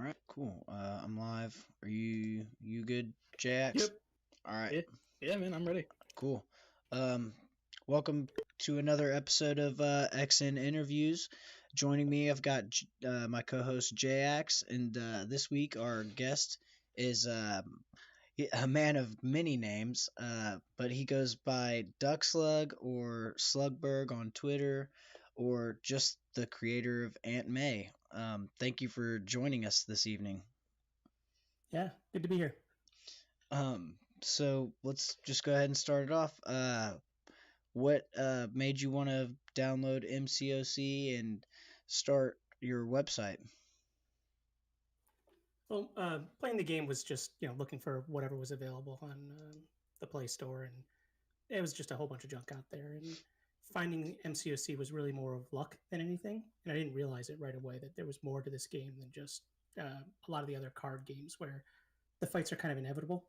All right, cool. I'm live. Are you good, Jax? Yep. All right, Yeah. Yeah, man, I'm ready. cool. Um, Welcome to another episode of XN Interviews. Joining me, I've got my co-host Jax, and this week our guest is a man of many names, but he goes by Duckslug or Slugberg on Twitter, or just the creator of Aunt May. Thank you for joining us this evening. Yeah, good to be here. So let's just go ahead and start it off. What made you want to download MCoC and start your website? Well, playing the game was just looking for whatever was available on the Play Store, and it was just a whole bunch of junk out there. And finding MCoC was really more of luck than anything. And I didn't realize it right away that there was more to this game than just a lot of the other card games where the fights are kind of inevitable.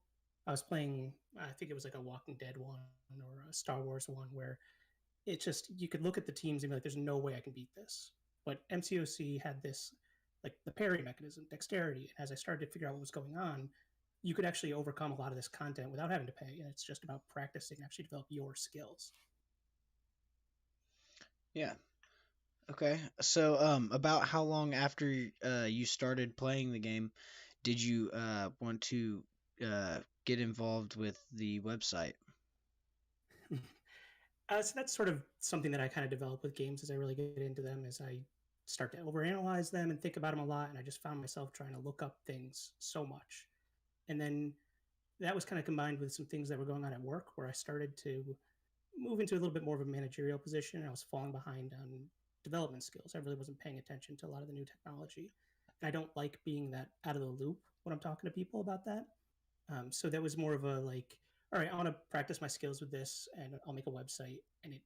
I was playing, I think it was like a Walking Dead one or a Star Wars one where it just you could look at the teams and be like, "There's no way I can beat this." But MCoC had this like the parry mechanism, dexterity, and as I started to figure out what was going on, you could actually overcome a lot of this content without having to pay, and it's just about practicing, actually develop your skills. Yeah. Okay. So, about how long after you started playing the game did you want to get involved with the website? So that's sort of something that I kind of develop with games as I really get into them, as I start to overanalyze them and think about them a lot, and I just found myself trying to look up things so much, and then that was kind of combined with some things that were going on at work where I started to move into a little bit more of a managerial position. And I was falling behind on development skills. I really wasn't paying attention to a lot of the new technology. And I don't like being that out of the loop when I'm talking to people about that. So that was more of a like, all right, I want to practice my skills with this and I'll make a website. And it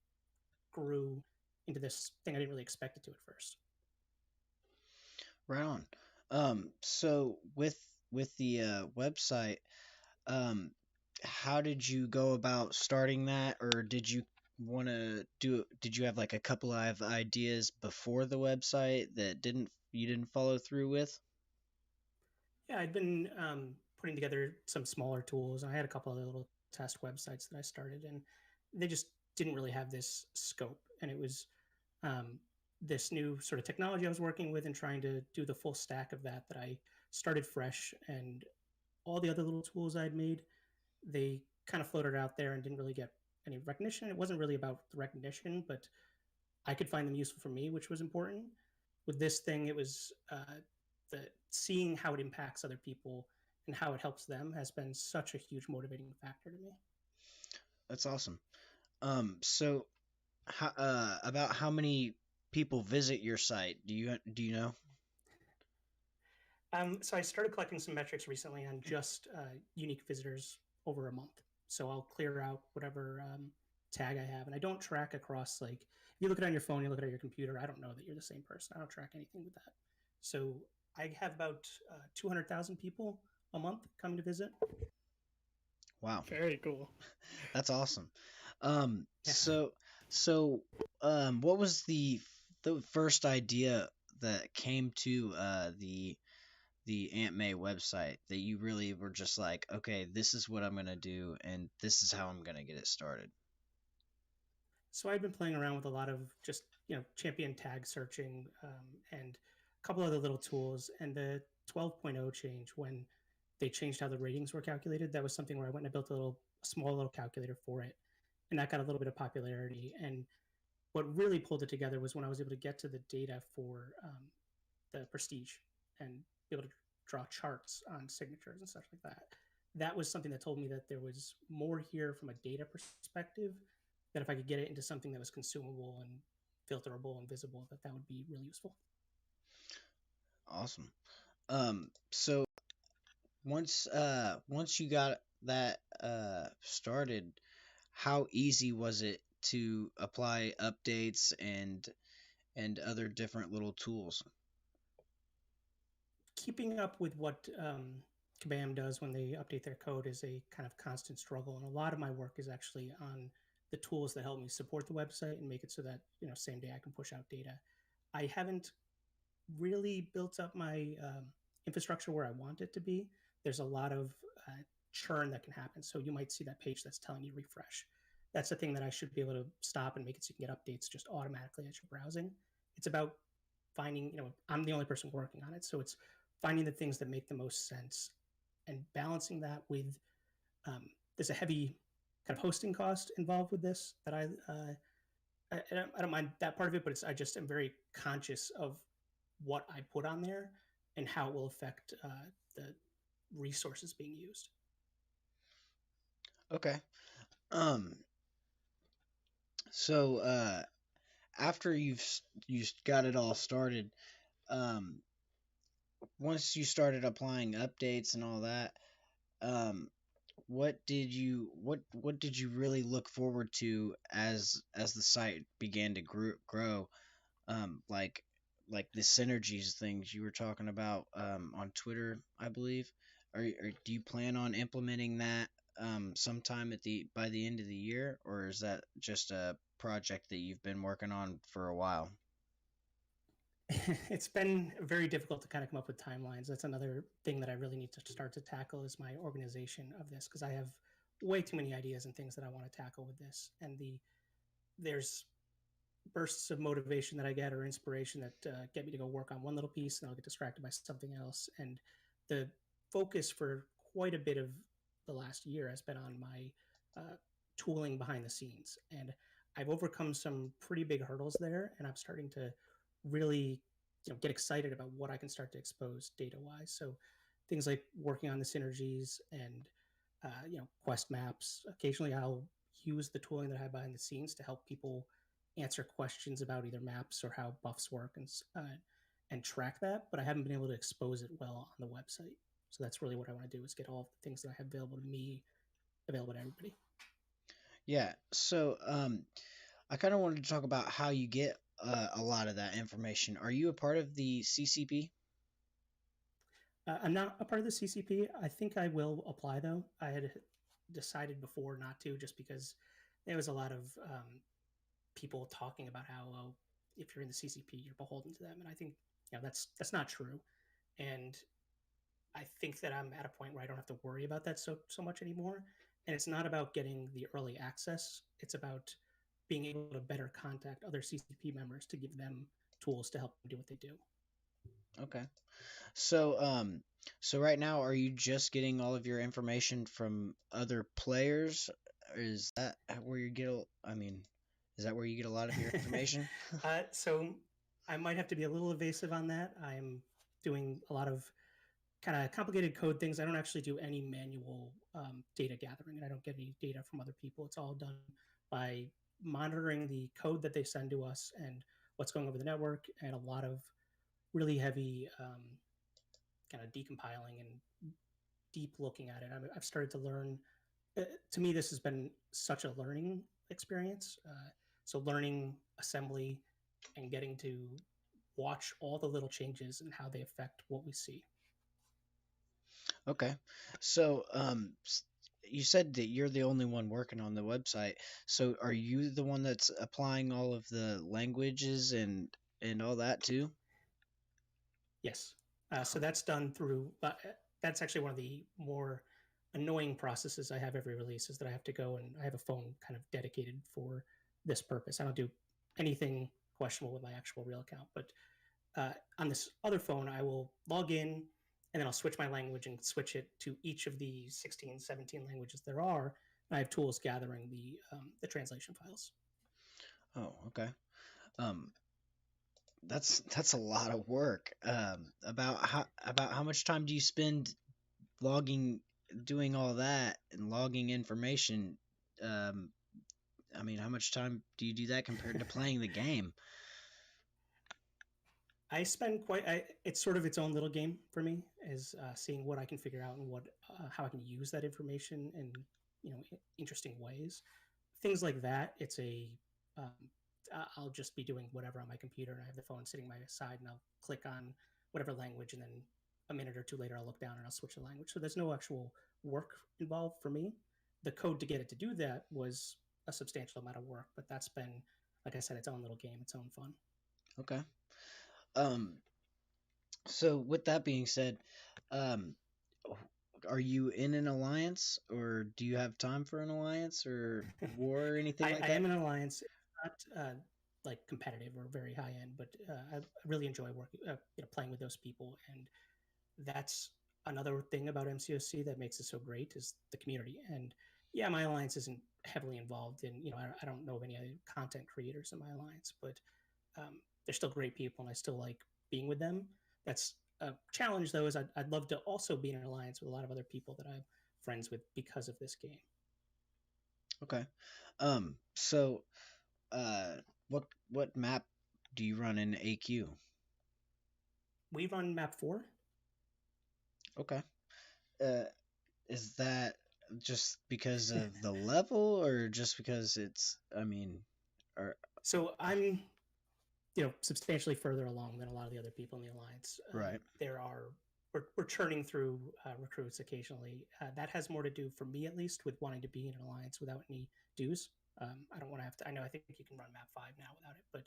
grew into this thing I didn't really expect it to at first. Right on. So with the website, um, how did you go about starting that, or did you want to do? Did you have like a couple of ideas before the website that didn't you didn't follow through with? Yeah, I'd been putting together some smaller tools, and I had a couple of little test websites that I started, and they just didn't really have this scope. And it was um, this new sort of technology I was working with and trying to do the full stack of that I started fresh. And all the other little tools I'd made, they kind of floated out there and didn't really get any recognition. It wasn't really about the recognition, but I could find them useful for me, which was important. With this thing, it was the seeing how it impacts other people and how it helps them has been such a huge motivating factor to me. That's awesome. So about how many people visit your site? Do you know? So I started collecting some metrics recently on just unique visitors over a month. So I'll clear out whatever tag I have, and I don't track across like if you look at it on your phone, you look at it on your computer. I don't know that you're the same person. I don't track anything with that. So I have about 200,000 people a month coming to visit. Wow, Very cool. that's awesome. Yeah. So what was the first idea that came to the Aunt May website that you really were just like, okay, this is what I'm gonna do, and this is how I'm gonna get it started? So I've been playing around with a lot of just champion tag searching and a couple other little tools. And the 12.0 change, when they changed how the ratings were calculated, that was something where I went and I built a small little calculator for it, and that got a little bit of popularity. And what really pulled it together was when I was able to get to the data for the prestige and be able to draw charts on signatures and stuff like that. That was something that told me that there was more here from a data perspective, that if I could get it into something that was consumable and filterable and visible, that would be really useful. Awesome. So once you got that started, how easy was it to apply updates and other different little tools? Keeping up with what Kabam does when they update their code is a kind of constant struggle, and a lot of my work is actually on the tools that help me support the website and make it so that same day I can push out data. I haven't really built up my infrastructure where I want it to be, there's a lot of churn that can happen. So you might see that page that's telling you refresh. That's the thing that I should be able to stop and make it so you can get updates just automatically as you're browsing. It's about finding, I'm the only person working on it. So it's finding the things that make the most sense and balancing that with, there's a heavy kind of hosting cost involved with this that I don't mind that part of it, but I just am very conscious of what I put on there and how it will affect the resources being used. Okay. Um. So after you got it all started, um, once you started applying updates and all that, um, what did you really look forward to as the site began to grow? Like the synergies things you were talking about on Twitter, I believe. Or do you plan on implementing that sometime by the end of the year, or is that just a project that you've been working on for a while? It's been very difficult to kind of come up with timelines. That's another thing that I really need to start to tackle is my organization of this because I have way too many ideas and things that I want to tackle with this. And there's bursts of motivation that I get or inspiration that get me to go work on one little piece, and I'll get distracted by something else. And the focus for quite a bit of the last year has been on my tooling behind the scenes, and I've overcome some pretty big hurdles there, and I'm starting to really get excited about what I can start to expose data wise. So things like working on the synergies and quest maps. Occasionally, I'll use the tooling that I have behind the scenes to help people answer questions about either maps or how buffs work and track that. But I haven't been able to expose it well on the website. So that's really what I want to do is get all of the things that I have available to me available to everybody. Yeah. So I kind of wanted to talk about how you get a lot of that information. Are you a part of the CCP? I'm not a part of the CCP. I think I will apply though. I had decided before not to, just because there was a lot of people talking about how if you're in the CCP, you're beholden to them, and I think that's not true. And I think that I'm at a point where I don't have to worry about that so much anymore. And it's not about getting the early access. It's about being able to better contact other CCP members to give them tools to help them do what they do. Okay. So so right now, are you just getting all of your information from other players? Or is that where you get? I mean, is that where you get a lot of your information? So I might have to be a little evasive on that. I'm doing a lot of kind of complicated code things. I don't actually do any manual data gathering, and I don't get any data from other people. It's all done by monitoring the code that they send to us and what's going over the network, and a lot of really heavy kind of decompiling and deep looking at it. I've started to learn. To me, this has been such a learning experience. So learning assembly and getting to watch all the little changes and how they affect what we see. Okay. So you said that you're the only one working on the website. So are you the one that's applying all of the languages and all that too? Yes. So that's done through, that's actually one of the more annoying processes I have every release is that I have to go and I have a phone kind of dedicated for this purpose. I don't do anything questionable with my actual real account, but on this other phone, I will log in and then I'll switch my language and switch it to each of the 16, 17 languages there are. And I have tools gathering the translation files. Oh, okay. Um, that's a lot of work. About how much time do you spend logging, doing all that and logging information? Um, I mean, how much time do you do that compared to playing the game? I spend it's sort of its own little game for me, is seeing what I can figure out and how I can use that information in interesting ways. Things like that. Um, I'll just be doing whatever on my computer, and I have the phone sitting by my side, and I'll click on whatever language, and then a minute or two later, I'll look down and I'll switch the language. So there's no actual work involved for me. The code to get it to do that was a substantial amount of work, but that's been, like I said, its own little game, its own fun. Okay. Um, So with that being said, um, are you in an alliance, or do you have time for an alliance or war or anything like I that? am in an alliance. It's not like competitive or very high end, but I really enjoy working, playing with those people, and that's another thing about MCOC that makes it so great is the community. And yeah, my alliance isn't heavily involved in, I don't know of any other content creators in my alliance, but they're still great people, and I still like being with them. That's a challenge, though, is I'd love to also be in an alliance with a lot of other people that I'm friends with because of this game. Okay. So, uh, what map do you run in AQ? We run map 4. Okay. Uh, is that just because of the level, or just because it's? I mean, or So I'm substantially further along than a lot of the other people in the alliance. right. There are we're churning through recruits occasionally. That has more to do, for me at least, with wanting to be in an alliance without any dues. I don't want to have to. I know I think you can run map 5 now without it, but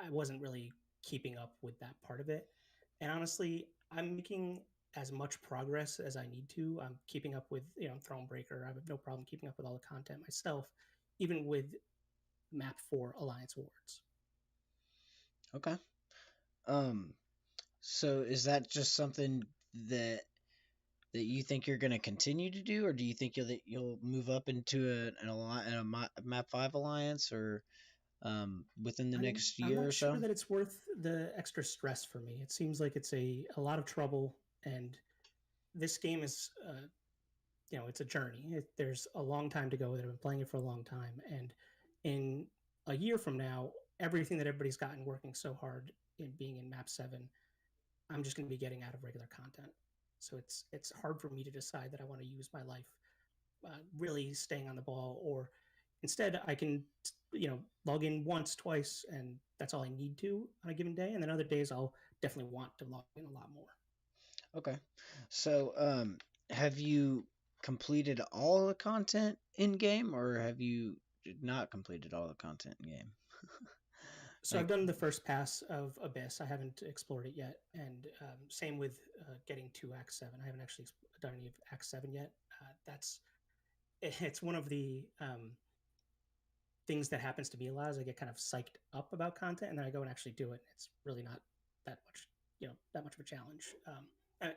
I wasn't really keeping up with that part of it. And honestly, I'm making as much progress as I need to. I'm keeping up with Thronebreaker. I have no problem keeping up with all the content myself, even with map 4 alliance awards. Okay. Um. So is that just something that that you think you're going to continue to do, or do you think you'll move up into a map 5 alliance, or within the next I'm year not or sure so? that it's worth the extra stress for me. It seems like it's a lot of trouble, and this game is it's a journey. There's a long time to go. That I've been playing it for a long time, and in a year from now, everything that everybody's gotten working so hard in being in map 7, I'm just going to be getting out of regular content. So it's hard for me to decide that I want to use my life really staying on the ball, or instead I can log in once, twice, and that's all I need to on a given day. And then other days I'll definitely want to log in a lot more. Okay. So, have you completed all the content in game, or have you not completed all the content in game? So Like, I've done the first pass of Abyss. I haven't explored it yet, and same with getting to Act 7. I haven't actually done any of Act 7 yet. That's it's one of the things that happens to me a lot is I get kind of psyched up about content, and then I go and actually do it. It's really not that much, that much of a challenge.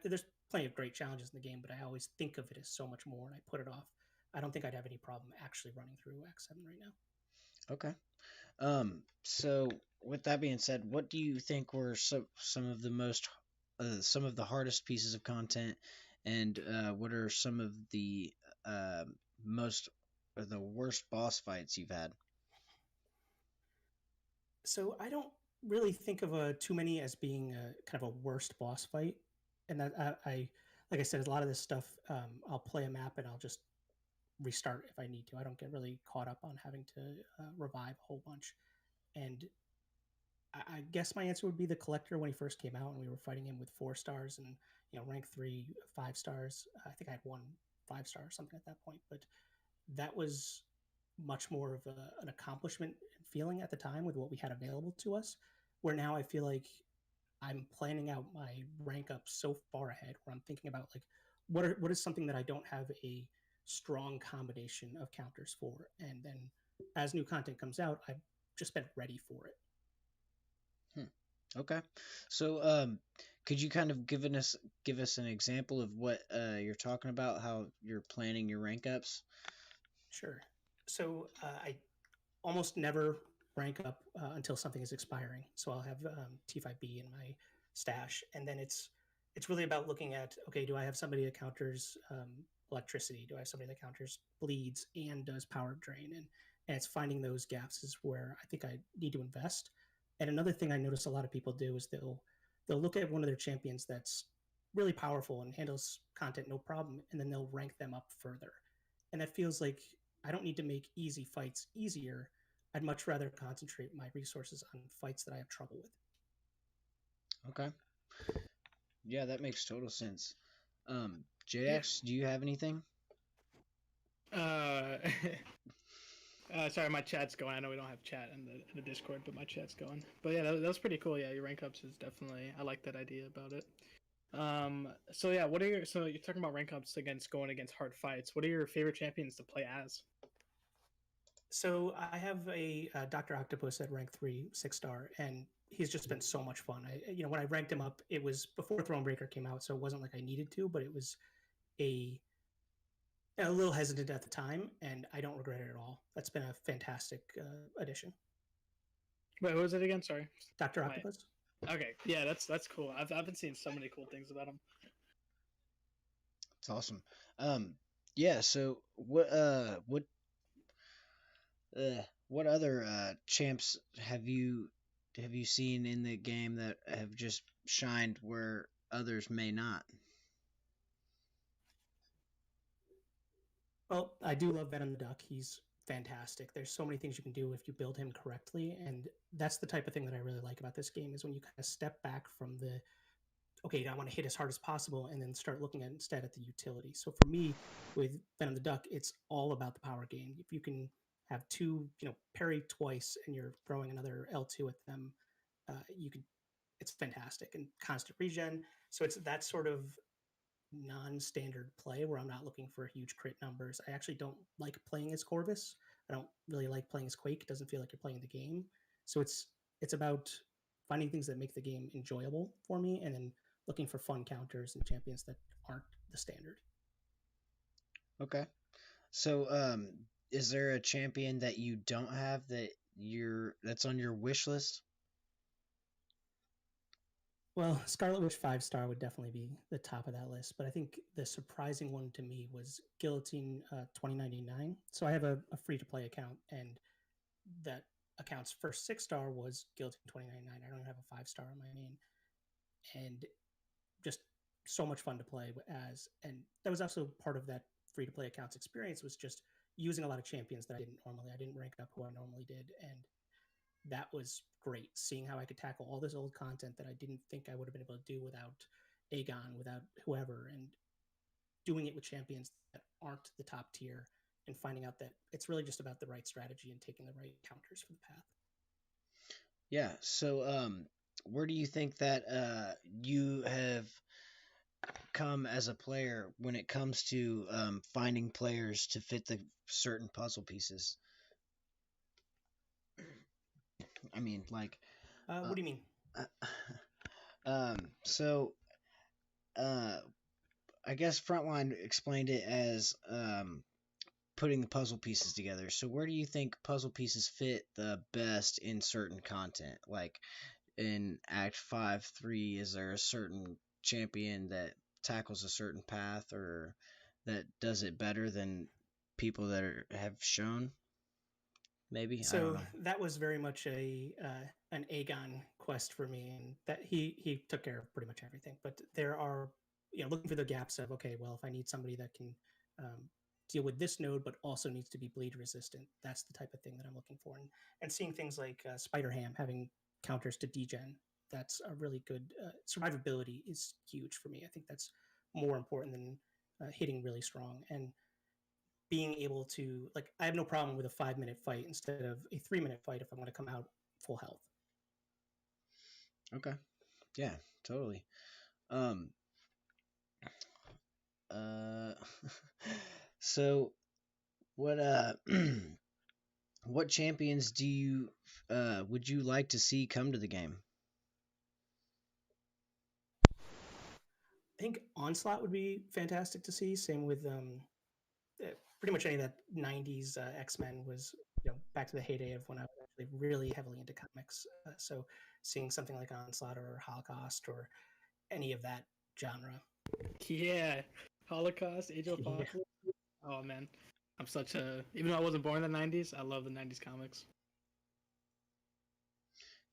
There's plenty of great challenges in the game, but I always think of it as so much more, and I put it off. I don't think I'd have any problem actually running through X7 right now. okay. So with that being said, what do you think were some of the some of the hardest pieces of content, and what are some of the uh, most or the worst boss fights you've had? So I don't really think of too many as being kind of a worst boss fight, and that like I said, a lot of this stuff I'll play a map and I'll just restart if I need to. I don't get really caught up on having to revive a whole bunch. And I guess my answer would be the collector when he first came out, and we were fighting him with 4 stars and rank 3 5 stars. I think I had 1 5 star or something at that point, but that was much more of an accomplishment feeling at the time with what we had available to us. Where now I feel like I'm planning out my rank up so far ahead, where I'm thinking about like what is something that I don't have a strong combination of counters for, and then as new content comes out, I've just been ready for it. Hmm. Okay. So, could you kind of give us an example of what you're talking about? How you're planning your rank ups? Sure. So I almost never rank up until something is expiring. So I'll have T5B in my stash, and then it's really about looking at, okay, do I have somebody that counters electricity? Do I have somebody that counters bleeds and does power drain? And it's finding those gaps is where I think I need to invest. And another thing I notice a lot of people do is they'll look at one of their champions that's really powerful and handles content no problem, and then they'll rank them up further. And that feels like I don't need to make easy fights easier. I'd much rather concentrate my resources on fights that I have trouble with. Okay. Yeah, that makes total sense. Yeah. JX, do you have anything? Uh, Sorry, my chat's going. I know we don't have chat in the Discord, but my chat's going. But yeah, that was pretty cool. Yeah, your rank ups is definitely. I like that idea about it. So yeah, so you're talking about rank ups against going against hard fights. What are your favorite champions to play as? So I have a Dr. Octopus at rank 3, 6-star, and he's just been so much fun. When I ranked him up, it was before Thronebreaker came out, so it wasn't like I needed to, but it was a a little hesitant at the time, and I don't regret it at all. That's been a fantastic addition. Wait, what was it again? Sorry. Dr. Octopus. Okay, yeah, that's cool. I've been seeing so many cool things about him. It's awesome. Yeah. So what other champs have you seen in the game that have just shined where others may not? Well, I do love Venom the Duck. He's fantastic. There's so many things you can do if you build him correctly, and that's the type of thing that I really like about this game is when you kind of step back from the okay, I want to hit as hard as possible, and then start looking at instead at the utility. So for me, with Venom the Duck, it's all about the power gain. If you can have two, parry twice, and you're throwing another L2 at them, you can. It's fantastic and constant regen. So it's that sort of non-standard play where I'm not looking for huge crit numbers. I actually don't like playing as Corvus. I don't really like playing as Quake. It doesn't feel like you're playing the game. So it's about finding things that make the game enjoyable for me, and then looking for fun counters and champions that aren't the standard. Okay. So is there a champion that you don't have that's on your wish list? Well, Scarlet Witch 5-star would definitely be the top of that list, but I think the surprising one to me was Guillotine 2099. So I have a free-to-play account, and that account's first 6-star was Guillotine 2099. I don't have a 5-star on my main, and just so much fun to play as. And that was also part of that free-to-play account's experience, was just using a lot of champions that I didn't normally. I didn't rank up who I normally did, and that was great, seeing how I could tackle all this old content that I didn't think I would have been able to do without Aegon, without whoever, and doing it with champions that aren't the top tier, and finding out that it's really just about the right strategy and taking the right counters for the path. Yeah. So where do you think that you have come as a player when it comes to finding players to fit the certain puzzle pieces? I mean, like, what do you mean? So, I guess Frontline explained it as putting the puzzle pieces together. So, where do you think puzzle pieces fit the best in certain content? Like in Act 5-3, is there a certain champion that tackles a certain path or that does it better than people that have shown? Maybe. I don't So know. that was very much an Aegon quest for me, and that he took care of pretty much everything. But there are, looking for the gaps of, okay, well, if I need somebody that can deal with this node but also needs to be bleed resistant, that's the type of thing that I'm looking for. And seeing things like Spider Ham having counters to degen, that's a really good survivability is huge for me. I think that's more important than hitting really strong. And being able to, like, I have no problem with a 5-minute fight instead of a 3-minute fight if I want to come out full health. Okay. Yeah, totally. Uh so what what champions do you would you like to see come to the game? I think Onslaught would be fantastic to see. Same with pretty much any of that 90s X-Men was, back to the heyday of when I was actually really heavily into comics. So seeing something like Onslaught or Holocaust or any of that genre. Yeah, Holocaust, Age of Apocalypse. Yeah. Oh man, I'm such a, even though I wasn't born in the '90s, I love the '90s comics.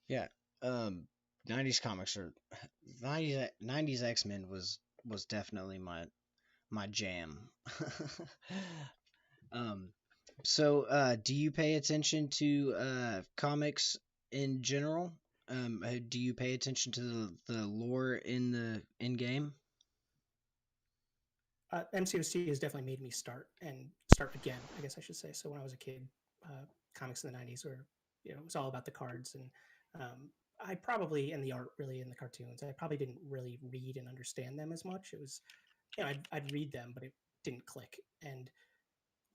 Yeah. 90s comics are 90s X-Men was definitely my jam. So do you pay attention to comics in general? Do you pay attention to the lore in the in game? MCoC has definitely made me start again, I guess I should say. So when I was a kid, comics in the 90s where it was all about the cards, and I probably, and the art really, in the cartoons, I probably didn't really read and understand them as much. It was, I'd read them, but it didn't click. And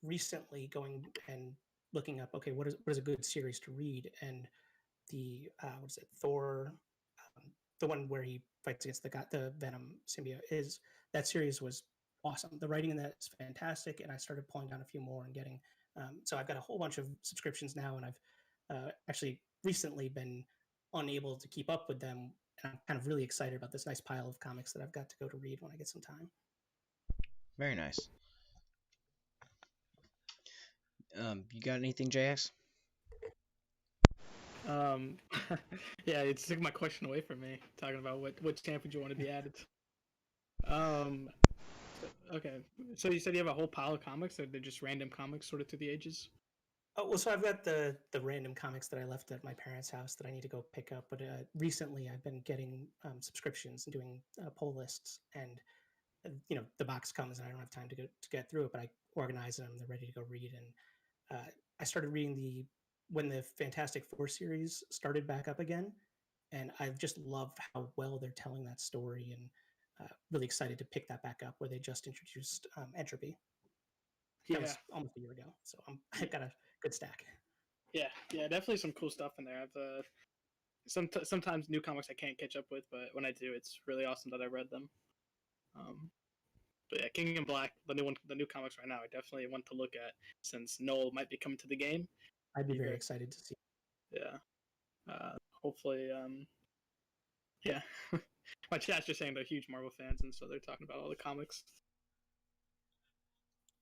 recently going and looking up, okay, what is a good series to read? And the what is it, Thor, the one where he fights against the Venom symbiote, is that series was awesome. The writing in that is fantastic, and I started pulling down a few more and getting. So I've got a whole bunch of subscriptions now, and I've actually recently been unable to keep up with them, and I'm kind of really excited about this nice pile of comics that I've got to go to read when I get some time. Very nice. You got anything, JX? Yeah, it took my question away from me, talking about what champions you want to be added. Okay, so you said you have a whole pile of comics, or they're just random comics sorted through the ages? Oh, well, so I've got the random comics that I left at my parents' house that I need to go pick up. But recently, I've been getting subscriptions and doing pull lists, and the box comes and I don't have time to get through it, but I organize them. They're ready to go read, and I started reading when the Fantastic Four series started back up again, and I've just loved how well they're telling that story, and really excited to pick that back up where they just introduced Entropy. That was almost a year ago, so I've got a good stack. Yeah, definitely some cool stuff in there. I've sometimes new comics I can't catch up with, but when I do, it's really awesome that I read them. But yeah, King and Black, the new comics right now, I definitely want to look at since Noel might be coming to the game. I'd be very excited to see. Yeah, hopefully, yeah. My chat's just saying they're huge Marvel fans, and so they're talking about all the comics.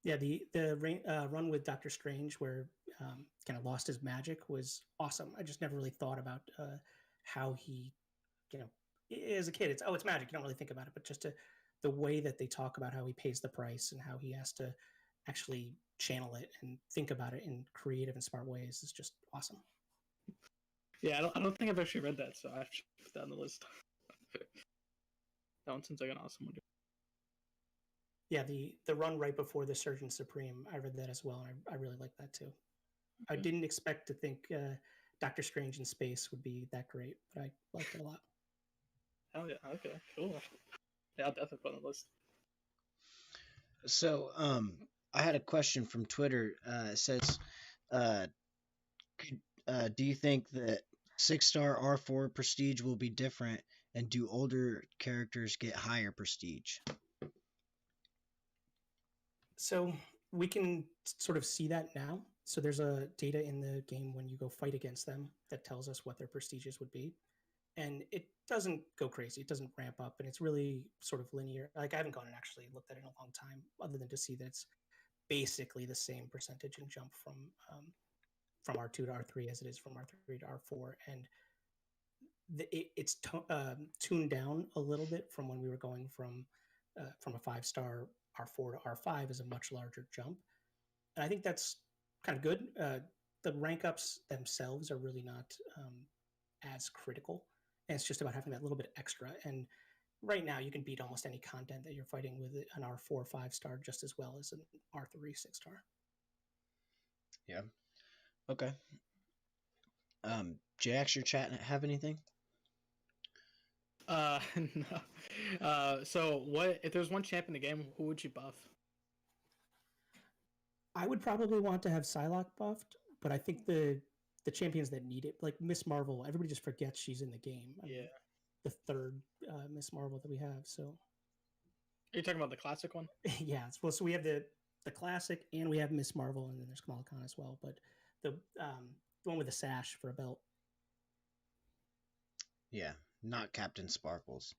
Yeah, the run with Doctor Strange, where kind of lost his magic, was awesome. I just never really thought about how he, as a kid, it's magic. You don't really think about it, but just the way that they talk about how he pays the price and how he has to actually channel it and think about it in creative and smart ways is just awesome. Yeah, I don't think I've actually read that, so I have to put that on the list. That one seems like an awesome one. Yeah, the run right before the Surgeon Supreme, I read that as well, and I really like that too. Okay. I didn't expect to think Doctor Strange in space would be that great, but I liked it a lot. Oh yeah, okay, cool. Yeah, I'll definitely put on the list. So, I had a question from Twitter. It says, do you think that 6-star R4 prestige will be different, and do older characters get higher prestige? So we can sort of see that now. So there's a data in the game when you go fight against them that tells us what their prestiges would be. And it doesn't go crazy. It doesn't ramp up, and it's really sort of linear. Like, I haven't gone and actually looked at it in a long time, other than to see that it's basically the same percentage and jump from R2 to R3 as it is from R3 to R4. And it's tuned down a little bit from when we were going from a 5-star R4 to R5 is a much larger jump. And I think that's kind of good. The rank ups themselves are really not as critical. And it's just about having that little bit extra. And right now, you can beat almost any content that you're fighting with an R4 5-star just as well as an R3 6-star. Yeah. Okay. Jax, your chat have anything? No. So what if there's one champ in the game? Who would you buff? I would probably want to have Psylocke buffed, but I think the champions that need it, like Miss Marvel, everybody just forgets she's in the game. I mean, the third Miss Marvel that we have. So, are you talking about the classic one? Yeah. Well, so we have the classic, and we have Miss Marvel, and then there's Kamala Khan as well. But the one with the sash for a belt. Yeah, not Captain Sparkles.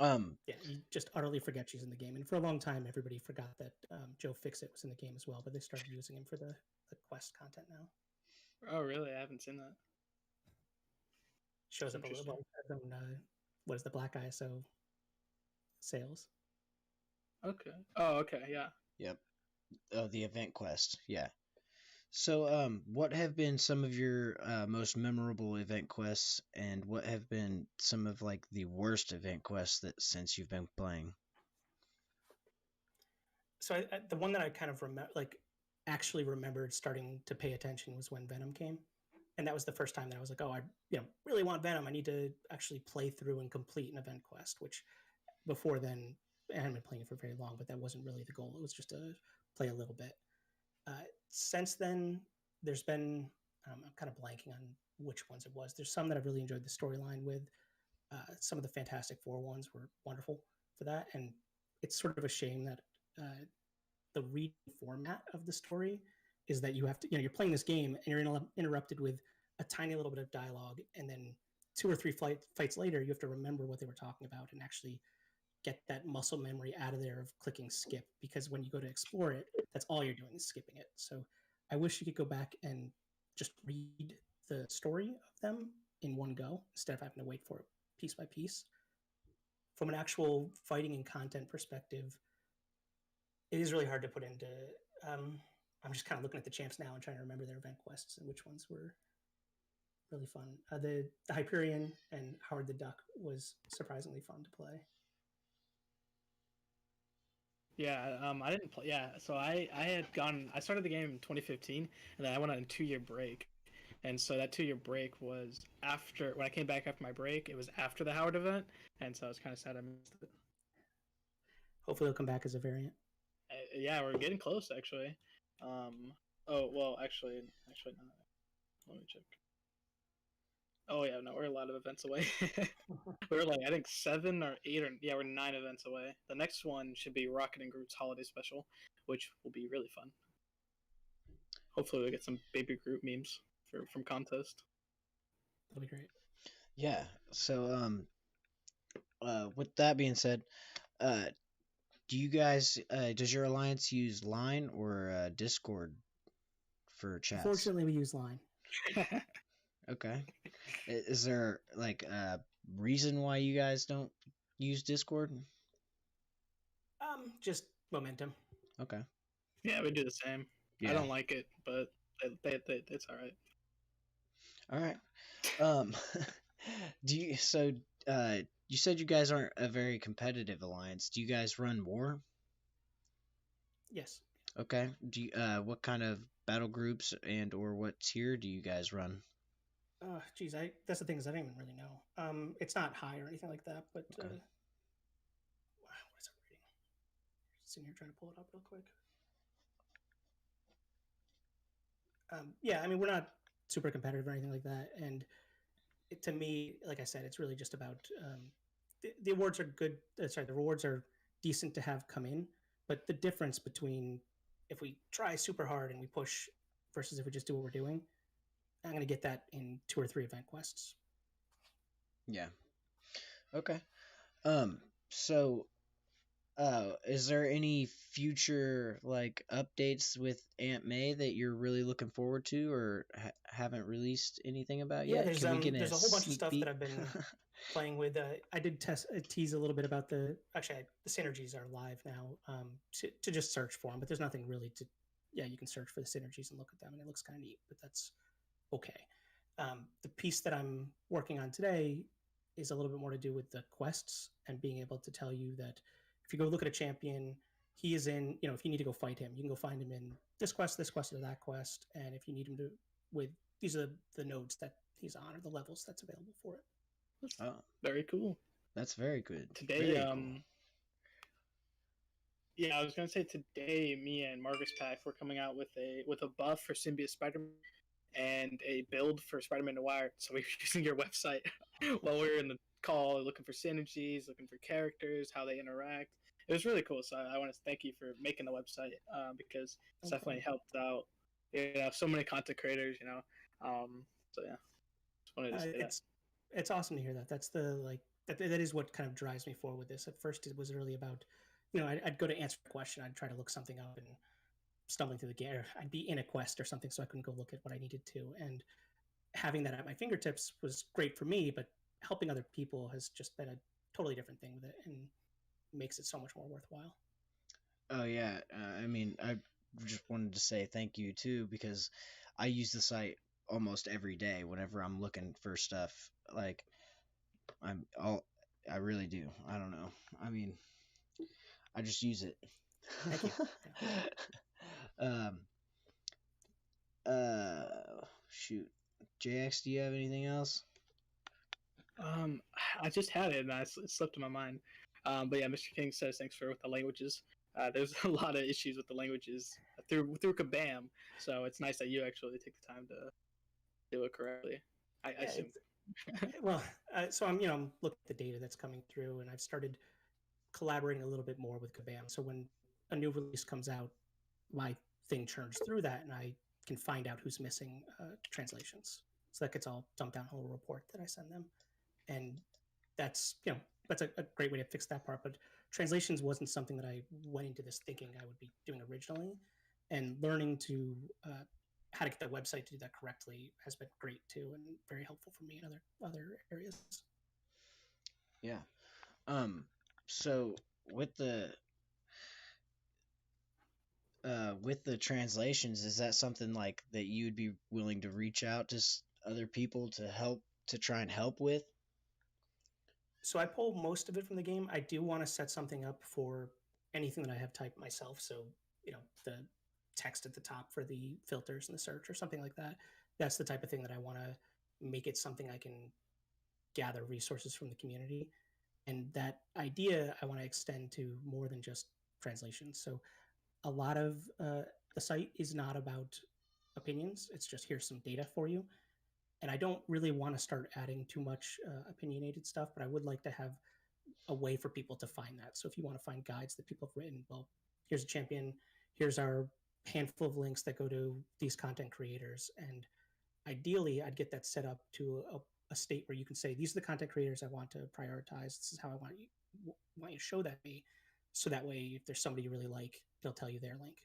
Yeah, you just utterly forget she's in the game. And for a long time, everybody forgot that Joe Fixit was in the game as well, but they started using him for the quest content now. Oh, really? I haven't seen that. Shows up a little bit on what is the Black ISO sales. Okay. Oh, okay. Yeah. Yep. Oh, the event quest. Yeah. So, what have been some of your most memorable event quests, and what have been some of like the worst event quests that since you've been playing? So the one that I kind of remember, like actually remembered starting to pay attention was when Venom came. And that was the first time that I was like, oh, I really want Venom. I need to actually play through and complete an event quest, which before then, I hadn't been playing it for very long, but that wasn't really the goal. It was just to play a little bit. Since then, there's been, I'm kind of blanking on which ones it was. There's some that I've really enjoyed the storyline with. Some of the Fantastic Four ones were wonderful for that. And it's sort of a shame that the read format of the story is that you have to, you're playing this game and you're interrupted with a tiny little bit of dialogue. And then 2 or 3 fights later, you have to remember what they were talking about and actually get that muscle memory out of there of clicking skip, because when you go to explore it, that's all you're doing is skipping it. So I wish you could go back and just read the story of them in one go instead of having to wait for it piece by piece. From an actual fighting and content perspective, it is really hard to put into. I'm just kind of looking at the champs now and trying to remember their event quests and which ones were really fun. The Hyperion and Howard the Duck was surprisingly fun to play. Yeah, I didn't play. Yeah, so I started the game in 2015, and then I went on a 2-year break, and so that 2-year break was after when I came back after my break. It was after the Howard event, and so I was kind of sad I missed it. Hopefully, it'll come back as a variant. Yeah, we're getting close actually. Oh well, actually not. Let me check. Oh yeah, no, we're a lot of events away. We're like I think 7 or 8 or yeah, we're 9 events away. The next one should be Rocket and Groot's holiday special, which will be really fun. Hopefully, we get some Baby Groot memes from contest. That'll be great. Yeah. So with that being said, do you guys does your alliance use Line or Discord for chats? Unfortunately, we use Line. Okay. Is there like a reason why you guys don't use Discord? Just momentum. Okay. Yeah, we do the same. Yeah. I don't like it, but it's all right. All right. Do you you said you guys aren't a very competitive alliance. Do you guys run war? Yes. Okay. Do you, what kind of battle groups and or what tier do you guys run? Geez, that's the thing is I don't even really know. It's not high or anything like that, but Okay. what is it reading? Sitting here trying to pull it up real quick. Yeah, I mean we're not super competitive or anything like that, and to me, like I said, it's really just about the awards are good. The rewards are decent to have come in, but the difference between if we try super hard and we push versus if we just do what we're doing, I'm going to get that in 2 or 3 event quests. Yeah. Okay. So is there any future like updates with Aunt May that you're really looking forward to or haven't released anything about yet? There's, Can we get there's a whole bunch of stuff peek? that I've been playing with. I did tease a little bit about the synergies are live now to just search for them, but there's nothing really to, you can search for the synergies and look at them and it looks kind of neat, but that's okay. The piece that I'm working on today is a little bit more to do with the quests and being able to tell you that if you go look at a champion, he is in, if you need to go fight him, you can go find him in this quest, or that quest. And if you need him to, these are the nodes that he's on or the levels that's available for it. Oh, very cool. That's very good. Today, very cool. Yeah, I was gonna say today, me and Marcus Pack were coming out with a buff for Symbiote Spider-Man and a build for Spider-Man Noir. So we were using your website while we were in the call, looking for synergies, looking for characters, how they interact. It was really cool. So I want to thank you for making the website because it's definitely helped out. So many content creators. So yeah, just wanted to say that. It's awesome to hear that. That's that is what kind of drives me forward with this. At first, it was really about, I'd go to answer a question, I'd try to look something up and stumbling through the game, or I'd be in a quest or something, so I couldn't go look at what I needed to. And having that at my fingertips was great for me, but helping other people has just been a totally different thing with it and makes it so much more worthwhile. Oh yeah, I mean, I just wanted to say thank you too, because I use the site almost every day whenever I'm looking for stuff. Like I really do. I don't know. I mean, I just use it. Thank you. shoot, JX, do you have anything else? I just had it and it slipped in my mind. But yeah, Mr. King says thanks for with the languages. There's a lot of issues with the languages through Kabam, so it's nice that you actually take the time to do it correctly. I Yeah, assume. well, so I'm looking at the data that's coming through, and I've started collaborating a little bit more with Kabam. So when a new release comes out, my thing churns through that, and I can find out who's missing translations. So that gets all dumped down a little report that I send them, and that's that's a great way to fix that part. But translations wasn't something that I went into this thinking I would be doing originally, and learning to how to get that website to do that correctly has been great too, and very helpful for me in other areas. Yeah. So with the translations, is that something like that you would be willing to reach out to other people to try and help with? So I pull most of it from the game. I do want to set something up for anything that I have typed myself. So, the text at the top for the filters and the search or something like that. That's the type of thing that I want to make it something I can gather resources from the community. And that idea I want to extend to more than just translations. So a lot of the site is not about opinions. It's just here's some data for you. And I don't really want to start adding too much opinionated stuff, but I would like to have a way for people to find that. So if you want to find guides that people have written, well, here's a champion, here's our handful of links that go to these content creators. And ideally, I'd get that set up to a state where you can say, these are the content creators I want to prioritize. This is how I want you to show that to me. So that way, if there's somebody you really like, they'll tell you their link.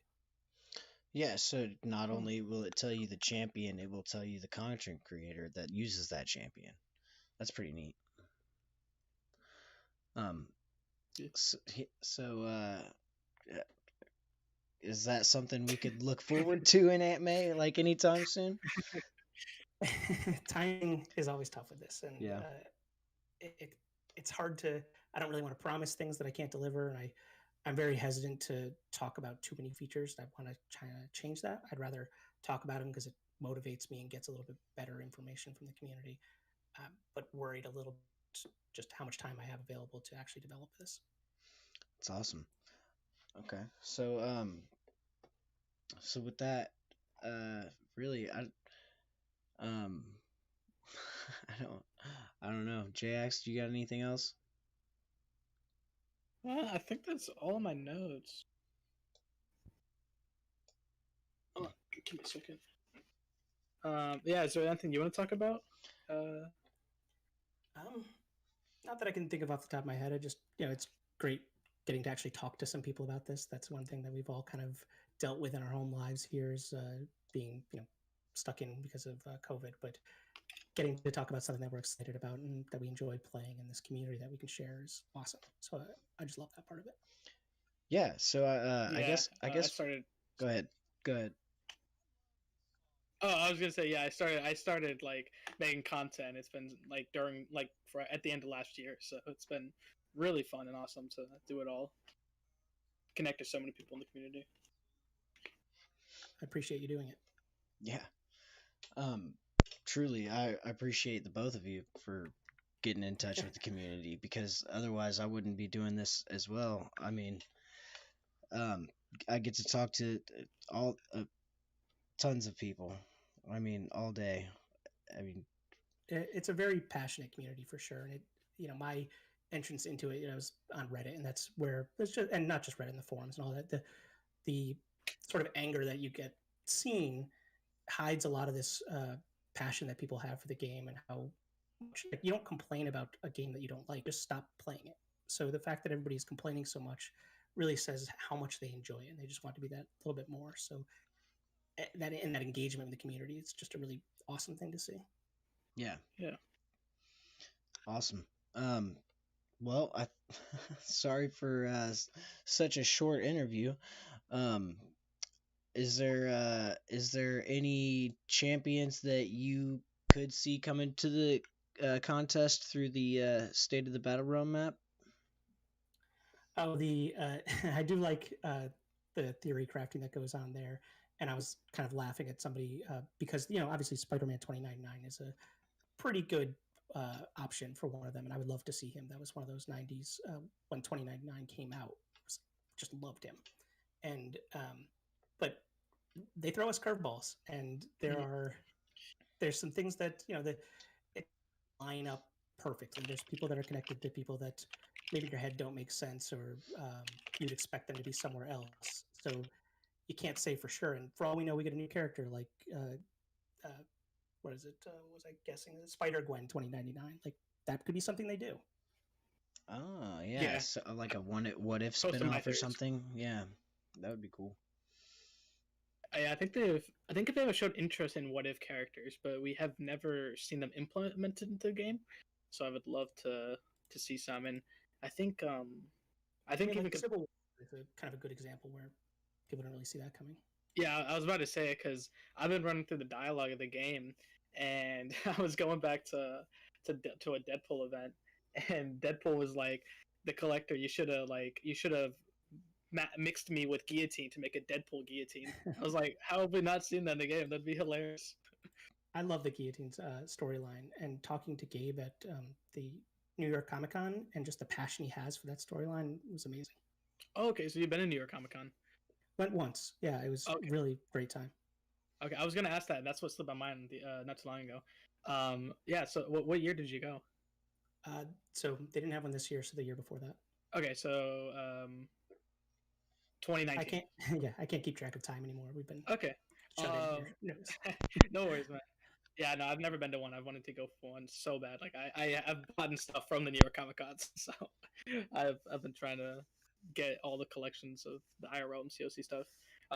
Yeah, so not only will it tell you the champion, it will tell you the content creator that uses that champion. That's pretty neat. So, is that something we could look forward to in Aunt May, like anytime soon? Timing is always tough with this, and Yeah. It's hard to. I don't really want to promise things that I can't deliver, and I'm very hesitant to talk about too many features. I want to try to change that. I'd rather talk about them because it motivates me and gets a little bit better information from the community, but worried a little just how much time I have available to actually develop this. It's awesome. Okay, so with that, really, um, I don't know. JX, do you got anything else? I think that's all my notes. Oh, give me a second. Yeah, is there anything you want to talk about? Not that I can think of off the top of my head. I just, it's great getting to actually talk to some people about this. That's one thing that we've all kind of dealt with in our home lives here is being, stuck in because of COVID. But getting to talk about something that we're excited about and that we enjoy playing in this community that we can share is awesome. So I just love that part of it. Yeah. So I guess I started. Go ahead. Oh, I was gonna say yeah. I started like making content. It's been like during like for at the end of last year, so it's been really fun and awesome to do it all. Connect to so many people in the community. I appreciate you doing it. Yeah. Truly, I appreciate the both of you for getting in touch with the community because otherwise I wouldn't be doing this as well. I mean, I get to talk to all tons of people. I mean, all day. I mean, it's a very passionate community for sure, and my entrance into it, was on Reddit, and that's where it's just, and not just Reddit, in the forums and all that. The sort of anger that you get seen hides a lot of this passion that people have for the game and how much you don't complain about a game that you don't like. Just stop playing it. So the fact that everybody's complaining so much really says how much they enjoy it, and they just want to be that little bit more. So that engagement in the community, it's just a really awesome thing to see. Yeah. Awesome. Well, sorry for such a short interview. Is there any champions that you could see coming to the contest through the State of the Battle roadmap? Oh, I do like the theory crafting that goes on there, and I was kind of laughing at somebody because obviously Spider-Man 2099 is a pretty good option for one of them, and I would love to see him. That was one of those 90s when 2099 came out. Just loved him, and but they throw us curveballs, and there's some things that that line up perfectly. There's people that are connected to people that maybe in your head don't make sense, or you'd expect them to be somewhere else. So you can't say for sure. And for all we know, we get a new character like what is it? Was I guessing Spider Gwen 2099? Like that could be something they do. Oh yeah, Yeah. so, like a what if Post in my spinoff or theories. something. Yeah, that would be cool. I think they've showed interest in what if characters, but we have never seen them implemented into the game. So I would love to see some. And I think even like Civil War is a kind of a good example where people don't really see that coming. Yeah, I was about to say it because I've been running through the dialogue of the game, and I was going back to a Deadpool event, and Deadpool was like, "The Collector, you should have mixed me with Guillotine to make a Deadpool Guillotine." I was like, "How have we not seen that in the game? That'd be hilarious." I love the Guillotine's storyline, and talking to Gabe at the New York Comic Con, and just the passion he has for that storyline was amazing. Oh, okay, so you've been in New York Comic Con. Went once, yeah, it was really great time. Okay, I was gonna ask that. That's what slipped my mind not too long ago. Yeah. So, what year did you go? So they didn't have one this year, so the year before that. Okay, so 2019. I can't. Yeah, I can't keep track of time anymore. We've been okay. shut in here. No worries, man. Yeah, no, I've never been to one. I wanted to go for one so bad. Like I have bought stuff from the New York Comic Cons, so I've been trying to get all the collections of the IRL and COC stuff.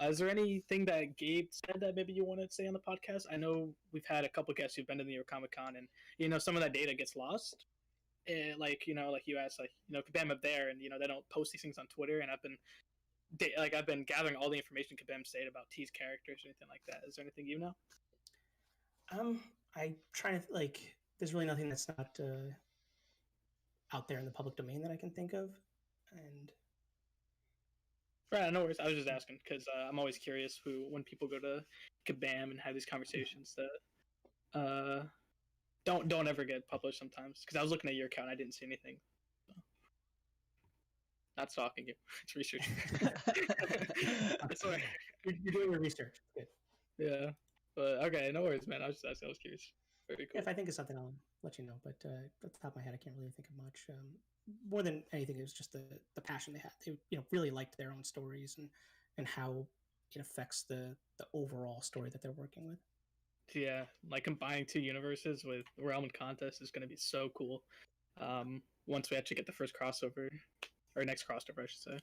Is there anything that Gabe said that maybe you want to say on the podcast? I know we've had a couple guests who've been to the New York Comic Con, and some of that data gets lost. Like you asked, Kabam up there, and they don't post these things on Twitter, and I've been gathering all the information Kabam said about T's characters or anything like that. Is there anything you know? I try to there's really nothing that's not out there in the public domain that I can think of, and right, no worries. I was just asking because I'm always curious when people go to Kabam and have these conversations that don't ever get published sometimes. Because I was looking at your account, I didn't see anything. So. Not stalking you. It's research. Sorry. You're doing your research. Good. Yeah. But okay, no worries, man. I was just asking. I was curious. Very cool. If I think of something, I'll let you know. But at the top of my head, I can't really think of much. More than anything, it was just the passion they had. They really liked their own stories and how it affects the overall story that they're working with. Yeah, like combining two universes with Realm and Contest is going to be so cool. Once we actually get the first crossover, or next crossover, I should say.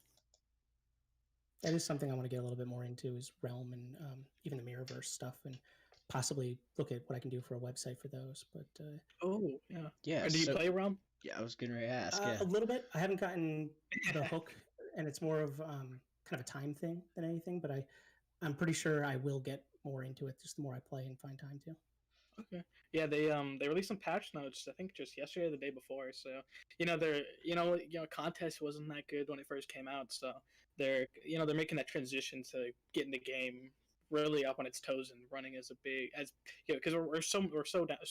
That is something I want to get a little bit more into is Realm and even the Mirrorverse stuff, and possibly look at what I can do for a website for those. But yeah. Or do you play Realm? Yeah, I was gonna ask. A little bit. I haven't gotten the hook, and it's more of kind of a time thing than anything. But I'm pretty sure I will get more into it just the more I play and find time to. Okay. Yeah, they released some patch notes. I think just yesterday or the day before. So contest wasn't that good when it first came out. So they're making that transition to getting the game really up on its toes and running as because we're so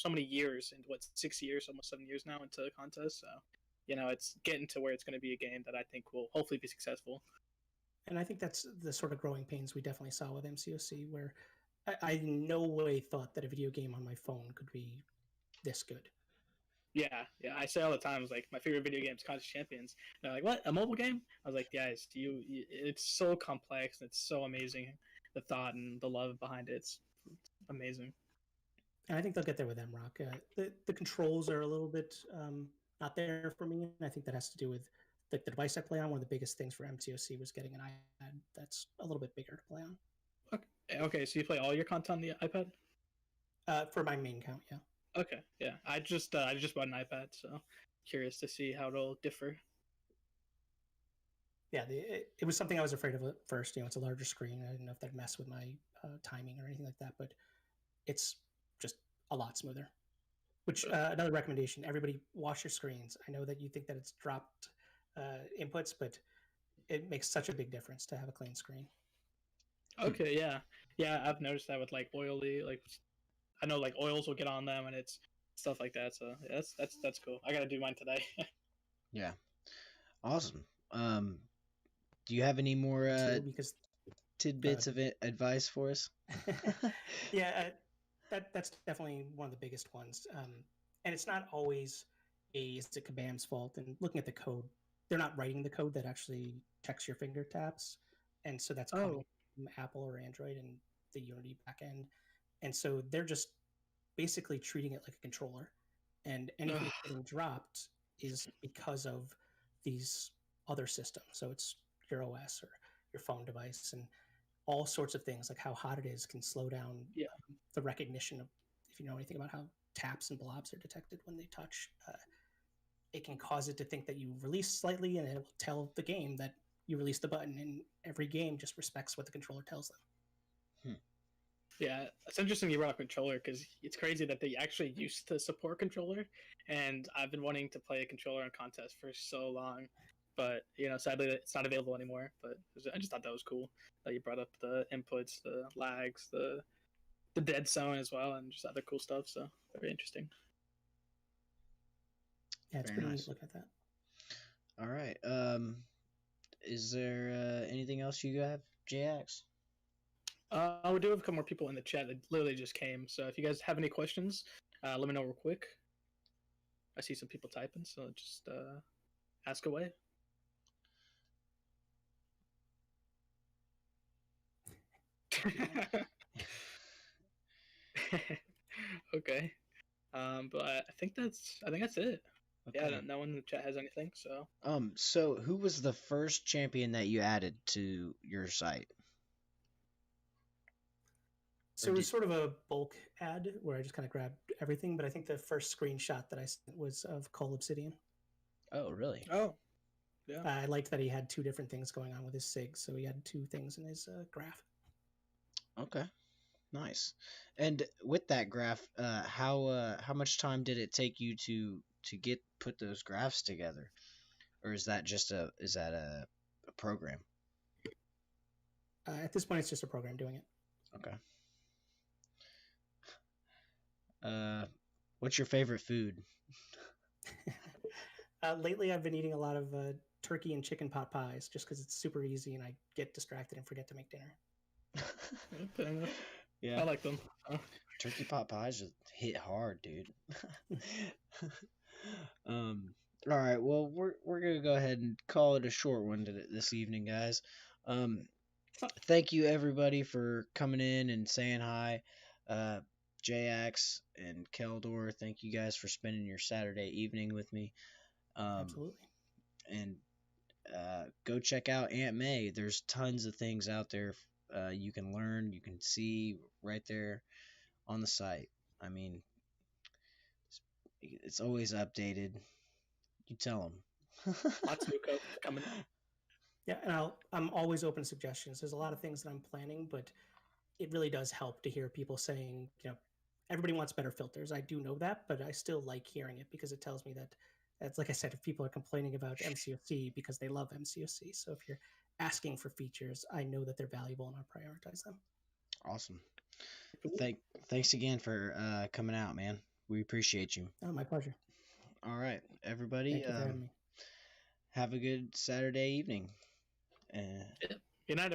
many years into 6 years, almost 7 years now into the contest. So it's getting to where it's going to be a game that I think will hopefully be successful. And I think that's the sort of growing pains we definitely saw with MCoC, where I in no way thought that a video game on my phone could be this good. Yeah, I say all the time, it's like my favorite video game is Contest Champions. And they're like, "What? A mobile game?" I was like, "Guys, it's so complex and it's so amazing. The thought and the love behind it's amazing." And I think they'll get there with MRoC. The controls are a little bit not there for me, and I think that has to do with the device I play on. One of the biggest things for MCoC was getting an iPad that's a little bit bigger to play on. Okay, so you play all your content on the iPad? For my main count, yeah. Okay, yeah. I just bought an iPad, so curious to see how it'll differ. Yeah, it was something I was afraid of at first. It's a larger screen. I didn't know if that'd mess with my timing or anything like that, but it's just a lot smoother. Which another recommendation: everybody wash your screens. I know that you think that it's dropped inputs, but it makes such a big difference to have a clean screen. Okay, yeah. I've noticed that with like oily, like I know like oils will get on them and it's stuff like that. So yeah, that's cool. I gotta do mine today. Yeah. Awesome. Do you have any more too, because tidbits of advice for us? yeah, that's definitely one of the biggest ones. And it's not always is it Kabam's fault. And looking at the code, they're not writing the code that actually checks your finger taps, and so that's coming Oh, from Apple or Android and the Unity backend, and so they're just basically treating it like a controller, and anything ugh, getting dropped is because of these other systems. So it's your OS or your phone device, and all sorts of things like how hot it is can slow down yeah. the recognition of, if you know anything about how taps and blobs are detected when they touch, it can cause it to think that you release slightly, and it will tell the game that you released the button, and every game just respects what the controller tells them. Yeah, it's interesting you brought up controller because it's crazy that they actually used to support controller, and I've been wanting to play a controller in contest for so long, but sadly it's not available anymore. But I just thought that was cool that you brought up the inputs, the lags, the dead zone as well, and just other cool stuff. So very interesting. Yeah, it's Very pretty nice. neat. Look at that. All right. Is there anything else you have, JX? We do have a couple more people in the chat that literally just came. So if you guys have any questions, let me know real quick. I see some people typing, so just ask away. Okay. But I think that's it. Okay. Yeah, no one in the chat has anything. So So who was the first champion that you added to your site? So it was sort of a bulk ad where I just kind of grabbed everything, but I think the first screenshot that I sent was of Cole Obsidian. Oh, really? oh yeah. I liked that he had two different things going on with his SIG, so he had two things in his graph. Okay. Nice. And with that graph, how much time did it take you to put those graphs together, or is that a program? At this point, it's just a program doing it. Okay. What's your favorite food? Lately, I've been eating a lot of turkey and chicken pot pies just because it's super easy and I get distracted and forget to make dinner. Fair enough. Yeah. I like them. Turkey pot pies just hit hard, dude. All right. Well, we're gonna go ahead and call it a short one this evening, guys. Thank you everybody for coming in and saying hi. Jax and Keldor, thank you guys for spending your Saturday evening with me. Absolutely. And go check out Aunt May. There's tons of things out there you can learn, you can see right there on the site. I mean, it's always updated. You tell them. Lots of new code coming. Yeah, and I'm always open to suggestions. There's a lot of things that I'm planning, but it really does help to hear people saying, everybody wants better filters. I do know that, but I still like hearing it because it tells me that that's, like I said, if people are complaining about MCoC because they love MCoC. So if you're asking for features, I know that they're valuable and I'll prioritize them. Awesome. Thanks again for coming out, man. We appreciate you. Oh, my pleasure. All right, everybody. Thank you for having me. Have a good Saturday evening. Good night,